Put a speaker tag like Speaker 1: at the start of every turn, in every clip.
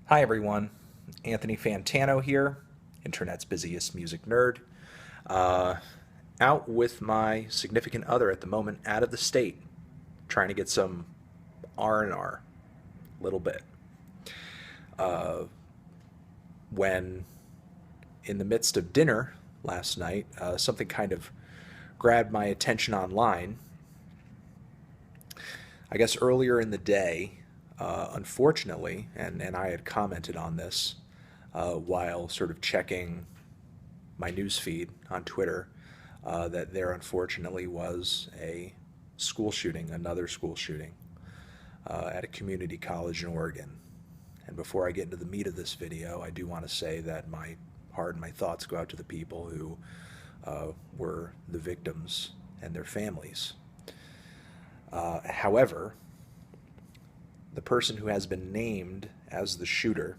Speaker 1: Hi everyone, Anthony Fantano here, internet's busiest music nerd. Uh, Out with my significant other at the moment, out of the state, trying to get some R&R, a little bit. Uh, when in the midst of dinner last night, something kind of grabbed my attention online. I guess earlier in the day, unfortunately, and I had commented on this while sort of checking my news feed on Twitter, that there unfortunately was a school shooting, another school shooting at a community college in Oregon. And before I get into the meat of this video, I do want to say that my heart and my thoughts go out to the people who were the victims and their families. However, the person who has been named as the shooter,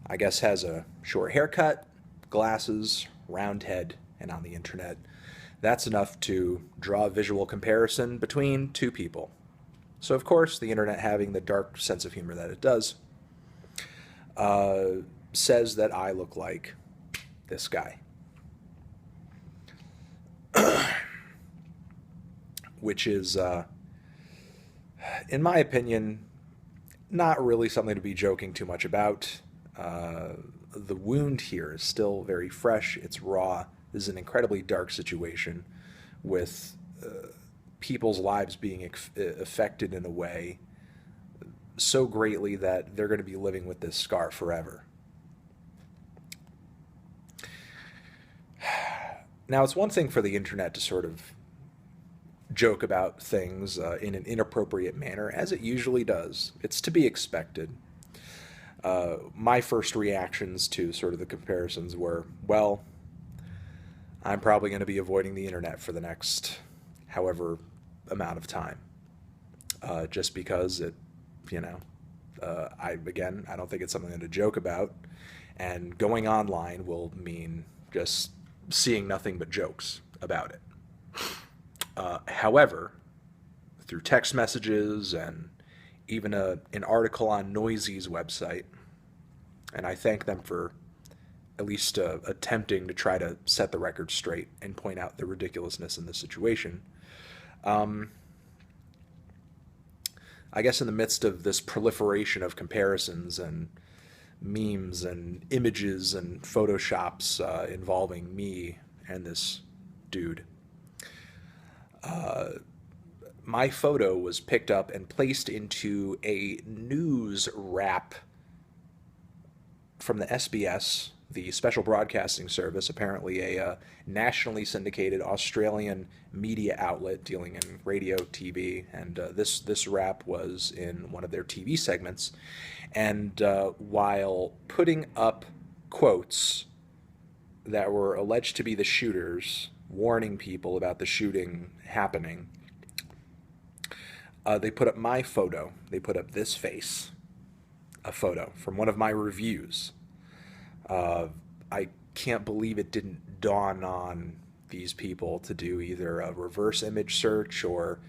Speaker 1: I guess, has a short haircut, glasses, round head, and on the internet. That's enough to draw a visual comparison between two people. So, of course, the internet, having the dark sense of humor that it does, says that I look like this guy. Which is, in my opinion, not really something to be joking too much about. The wound here is still very fresh. It's raw. This is an incredibly dark situation with people's lives being affected in a way so greatly that they're going to be living with this scar forever. Now, it's one thing for the internet to sort of joke about things in an inappropriate manner, as it usually does. It's to be expected. My first reactions to sort of the comparisons were, well, I'm probably going to be avoiding the internet for the next however amount of time. Just because I don't think it's something to joke about. And going online will mean just seeing nothing but jokes about it. However, through text messages and even an article on Noisy's website, and I thank them for at least attempting to try to set the record straight and point out the ridiculousness in the situation. I guess in the midst of this proliferation of comparisons and memes and images and photoshops involving me and this dude, my photo was picked up and placed into a news wrap from the SBS, the special broadcasting service, apparently a nationally syndicated Australian media outlet dealing in radio, TV, and this wrap was in one of their TV segments. And while putting up quotes that were alleged to be the shooters, warning people about the shooting happening, they put up my photo. They put up this face, a photo from one of my reviews. I can't believe it didn't dawn on these people to do either a reverse image search or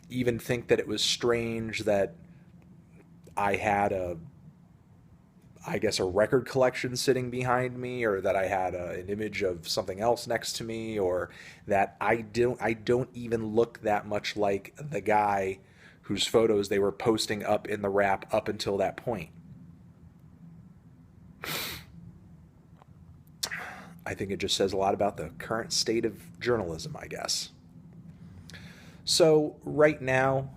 Speaker 1: even think that it was strange that I had a record collection sitting behind me, or that I had an image of something else next to me, or that I don't even look that much like the guy whose photos they were posting up in the wrap up until that point. I think it just says a lot about the current state of journalism, I guess. So right now,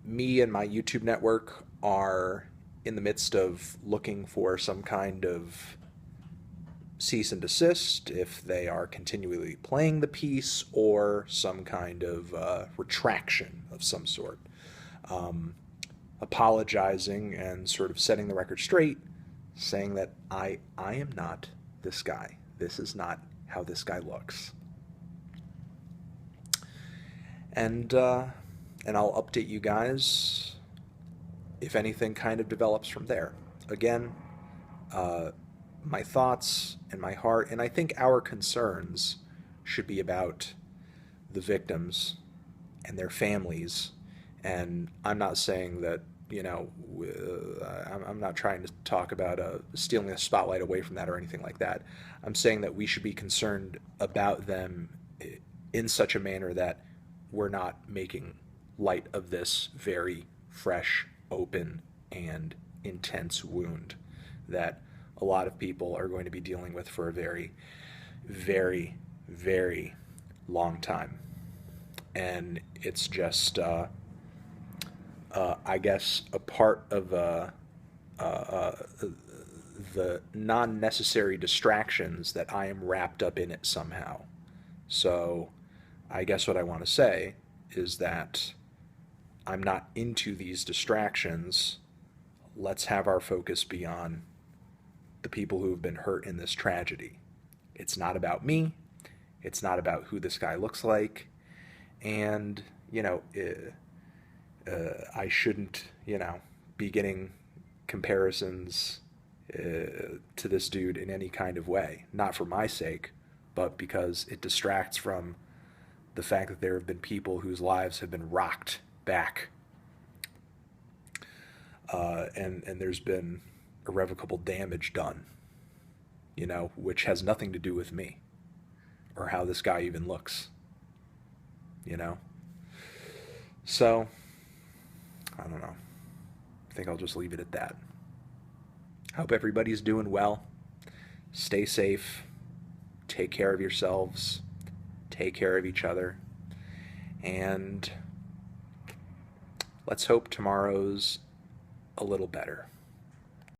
Speaker 1: me and my YouTube network are in the midst of looking for some kind of cease and desist if they are continually playing the piece, or some kind of retraction of some sort. Apologizing and sort of setting the record straight, saying that I am not this guy. This is not how this guy looks. And I'll update you guys if anything kind of develops from there. Again, my thoughts and my heart, and I think our concerns should be about the victims and their families And I'm not saying that, I'm not trying to talk about stealing the spotlight away from that or anything like that. I'm saying that we should be concerned about them in such a manner that we're not making light of this very fresh, open, and intense wound that a lot of people are going to be dealing with for a very, very, very long time. And it's just, I guess, a part of uh, the non necessary distractions that I am wrapped up in it somehow. So, I guess what I want to say is that I'm not into these distractions. Let's have our focus be on the people who have been hurt in this tragedy. It's not about me. It's not about who this guy looks like. And, I shouldn't, be getting comparisons to this dude in any kind of way. Not for my sake, but because it distracts from the fact that there have been people whose lives have been rocked back, and there's been irrevocable damage done, which has nothing to do with me or how this guy even looks, you know? So, I don't know. I think I'll just leave it at that. Hope everybody's doing well. Stay safe. Take care of yourselves. Take care of each other. And let's hope tomorrow's a little better.